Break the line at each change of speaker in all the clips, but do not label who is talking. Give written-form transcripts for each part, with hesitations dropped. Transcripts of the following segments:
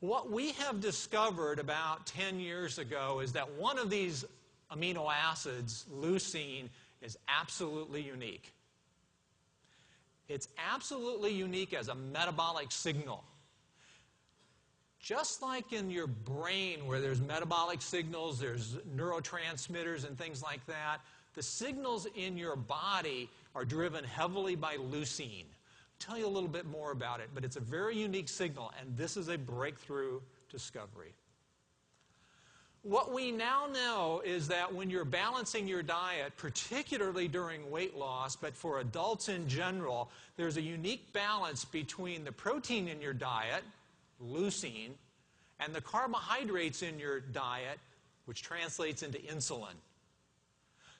What we have discovered about 10 years ago is that one of these amino acids, leucine, is absolutely unique. It's absolutely unique as a metabolic signal. Just like in your brain where there's metabolic signals, there's neurotransmitters and things like that, the signals in your body are driven heavily by leucine. I'll tell you a little bit more about it, but it's a very unique signal, and this is a breakthrough discovery. What we now know is that when you're balancing your diet, particularly during weight loss, but for adults in general, there's a unique balance between the protein in your diet, leucine, and the carbohydrates in your diet, which translates into insulin.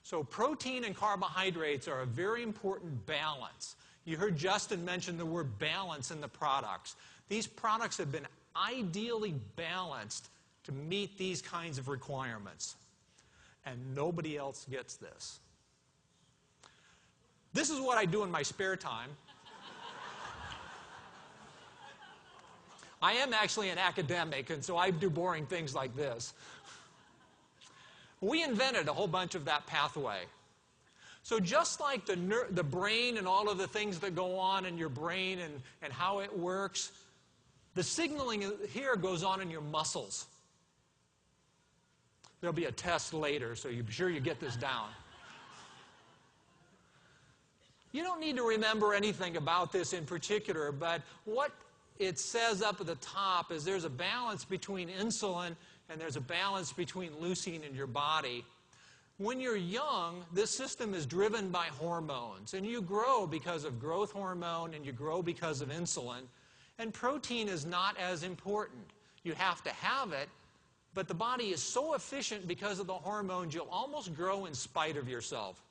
So protein and carbohydrates are a very important balance. You heard Justin mention the word balance in the products. These products have been ideally balanced to meet these kinds of requirements. And nobody else gets this. This is what I do in my spare time. I am actually an academic, and so I do boring things like this. We invented a whole bunch of that pathway. So just like the brain and all of the things that go on in your brain and how it works, the signaling here goes on in your muscles. There'll be a test later, so you're sure you get this down. You don't need to remember anything about this in particular, but what it says up at the top is there's a balance between insulin and there's a balance between leucine in your body. When you're young, this system is driven by hormones, and you grow because of growth hormone and you grow because of insulin, and protein is not as important. You have to have it, but the body is so efficient because of the hormones, you'll almost grow in spite of yourself.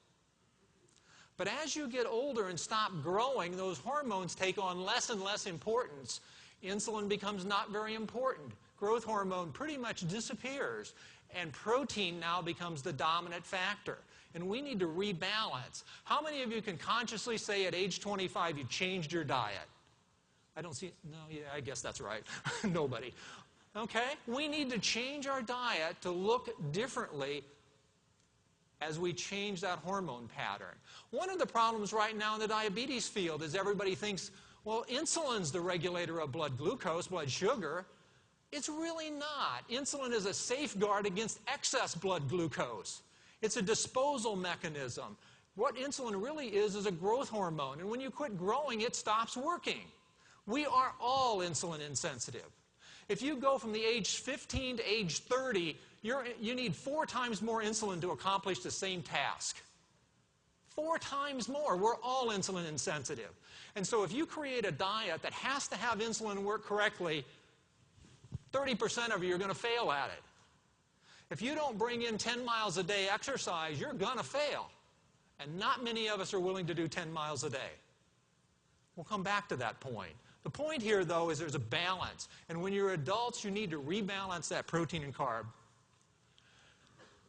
But as you get older and stop growing, those hormones take on less and less importance. Insulin becomes not very important. Growth hormone pretty much disappears. And protein now becomes the dominant factor. And we need to rebalance. How many of you can consciously say at age 25 you changed your diet? I don't see, no, yeah, I guess that's right. Nobody. Okay? We need to change our diet to look differently as we change that hormone pattern. One of the problems right now in the diabetes field is everybody thinks, well, insulin's the regulator of blood glucose, blood sugar. It's really not. Insulin is a safeguard against excess blood glucose. It's a disposal mechanism. What insulin really is a growth hormone. And when you quit growing, it stops working. We are all insulin insensitive. If you go from the age 15 to age 30, you need 4 times more insulin to accomplish the same task. 4 times more. We're all insulin insensitive. And so if you create a diet that has to have insulin work correctly, 30% of you are going to fail at it. If you don't bring in 10 miles a day exercise, you're going to fail. And not many of us are willing to do 10 miles a day. We'll come back to that point. The point here, though, is there's a balance. And when you're adults, you need to rebalance that protein and carb.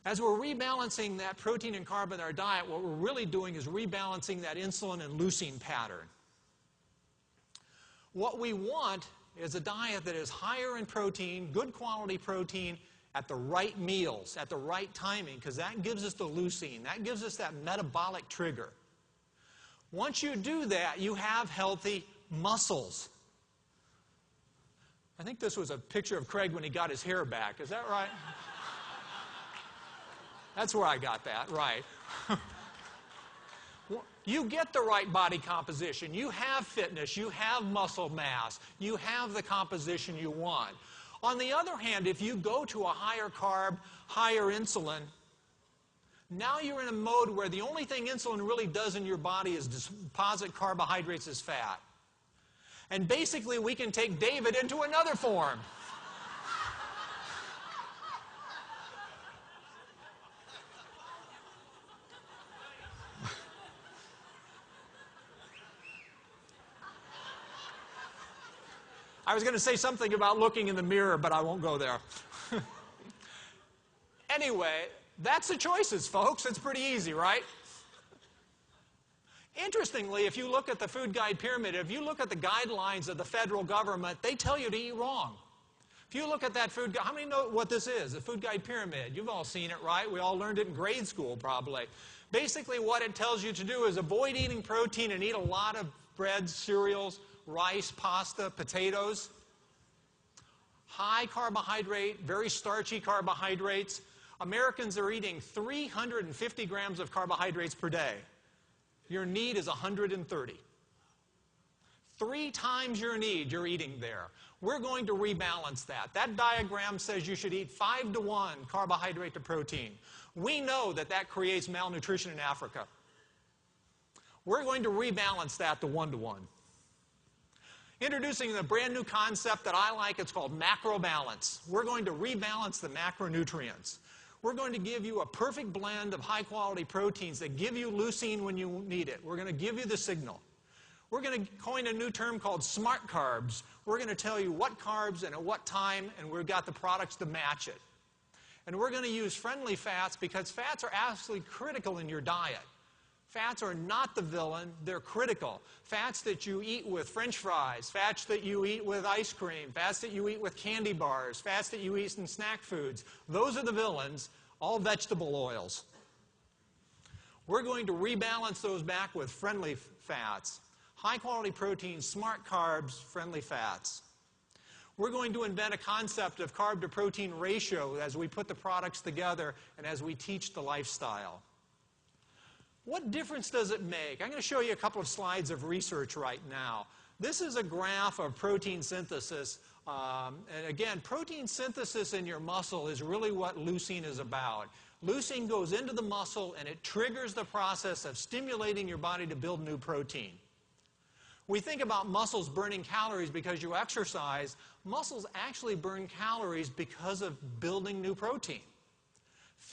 As we're rebalancing that protein and carb in our diet, what we're really doing is rebalancing that insulin and leucine pattern. What we want is a diet that is higher in protein, good quality protein, at the right meals, at the right timing, because that gives us the leucine. That gives us that metabolic trigger. Once you do that, you have healthy muscles. I think this was a picture of Craig when he got his hair back. Is that right? That's where I got that, right. You get the right body composition. You have fitness. You have muscle mass. You have the composition you want. On the other hand, if you go to a higher carb, higher insulin, now you're in a mode where the only thing insulin really does in your body is deposit carbohydrates as fat. And basically, we can take David into another form. I was going to say something about looking in the mirror, but I won't go there. Anyway, that's the choices, folks. It's pretty easy, right? Interestingly, if you look at the food guide pyramid, if you look at the guidelines of the federal government, they tell you to eat wrong. If you look at that food guide, how many know what this is? The food guide pyramid. You've all seen it, right? We all learned it in grade school probably. Basically what it tells you to do is avoid eating protein and eat a lot of breads, cereals, rice, pasta, potatoes. High carbohydrate, very starchy carbohydrates. Americans are eating 350 grams of carbohydrates per day. Your need is 130. 3 times your need you're eating there. We're going to rebalance that. That diagram says you should eat 5 to 1 carbohydrate to protein. We know that that creates malnutrition in Africa. We're going to rebalance that to 1 to 1. Introducing a brand new concept that I like, it's called macro balance. We're going to rebalance the macronutrients. We're going to give you a perfect blend of high-quality proteins that give you leucine when you need it. We're going to give you the signal. We're going to coin a new term called smart carbs. We're going to tell you what carbs and at what time, and we've got the products to match it. And we're going to use friendly fats because fats are absolutely critical in your diet. Fats are not the villain, they're critical. Fats that you eat with French fries, fats that you eat with ice cream, fats that you eat with candy bars, fats that you eat in snack foods. Those are the villains, all vegetable oils. We're going to rebalance those back with friendly fats. High-quality proteins, smart carbs, friendly fats. We're going to invent a concept of carb-to-protein ratio as we put the products together and as we teach the lifestyle. What difference does it make? I'm going to show you a couple of slides of research right now. This is a graph of protein synthesis. And again, protein synthesis in your muscle is really what leucine is about. Leucine goes into the muscle and it triggers the process of stimulating your body to build new protein. We think about muscles burning calories because you exercise. Muscles actually burn calories because of building new protein.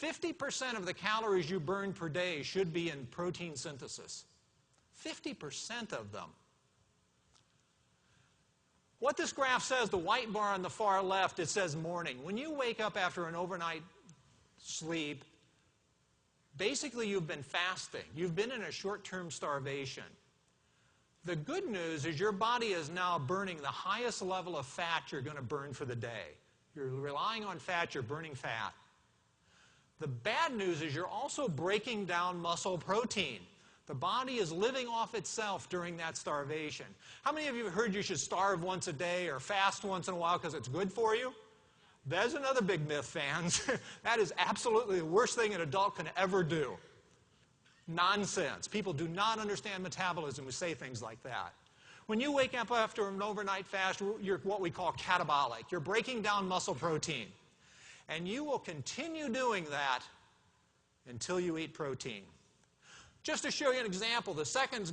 50% of the calories you burn per day should be in protein synthesis. 50% of them. What this graph says, the white bar on the far left, it says morning. When you wake up after an overnight sleep, basically you've been fasting. You've been in a short-term starvation. The good news is your body is now burning the highest level of fat you're going to burn for the day. You're relying on fat, you're burning fat. The bad news is you're also breaking down muscle protein. The body is living off itself during that starvation. How many of you have heard you should starve once a day or fast once in a while because it's good for you? There's another big myth, fans. That is absolutely the worst thing an adult can ever do. Nonsense. People do not understand metabolism who say things like that. When you wake up after an overnight fast, you're what we call catabolic. You're breaking down muscle protein. And you will continue doing that until you eat protein. Just to show you an example, the second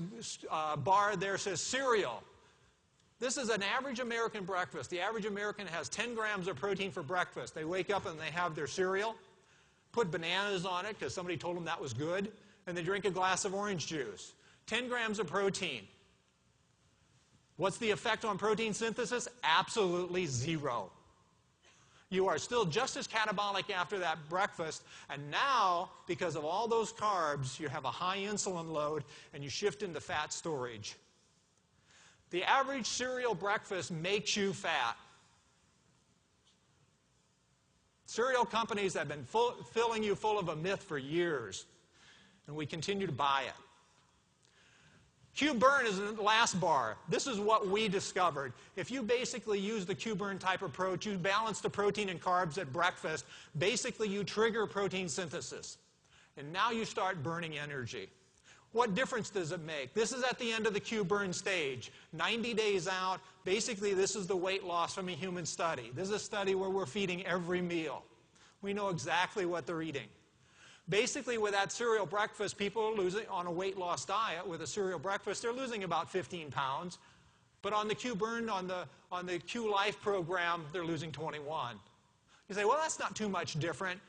bar there says cereal. This is an average American breakfast. The average American has 10 grams of protein for breakfast. They wake up and they have their cereal, put bananas on it because somebody told them that was good, and they drink a glass of orange juice. 10 grams of protein. What's the effect on protein synthesis? Absolutely zero. You are still just as catabolic after that breakfast, and now, because of all those carbs, you have a high insulin load, and you shift into fat storage. The average cereal breakfast makes you fat. Cereal companies have been filling you full of a myth for years, and we continue to buy it. Q-burn is the last bar. This is what we discovered. If you basically use the Q-burn type approach, you balance the protein and carbs at breakfast, basically you trigger protein synthesis. And now you start burning energy. What difference does it make? This is at the end of the Q-burn stage. 90 days out, basically this is the weight loss from a human study. This is a study where we're feeding every meal. We know exactly what they're eating. Basically, with that cereal breakfast, people are losing, on a weight loss diet with a cereal breakfast, they're losing about 15 pounds. But on the Q-burn, on the Q-Life program, they're losing 21. You say, well, that's not too much different.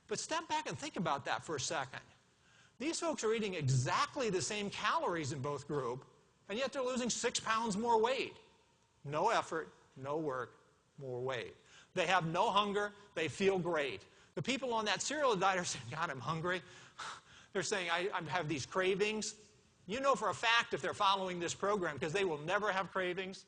But step back and think about that for a second. These folks are eating exactly the same calories in both groups, and yet they're losing 6 pounds more weight. No effort, no work, more weight. They have no hunger. They feel great. The people on that cereal diet are saying, God, I'm hungry. They're saying, I have these cravings. You know for a fact if they're following this program, because they will never have cravings.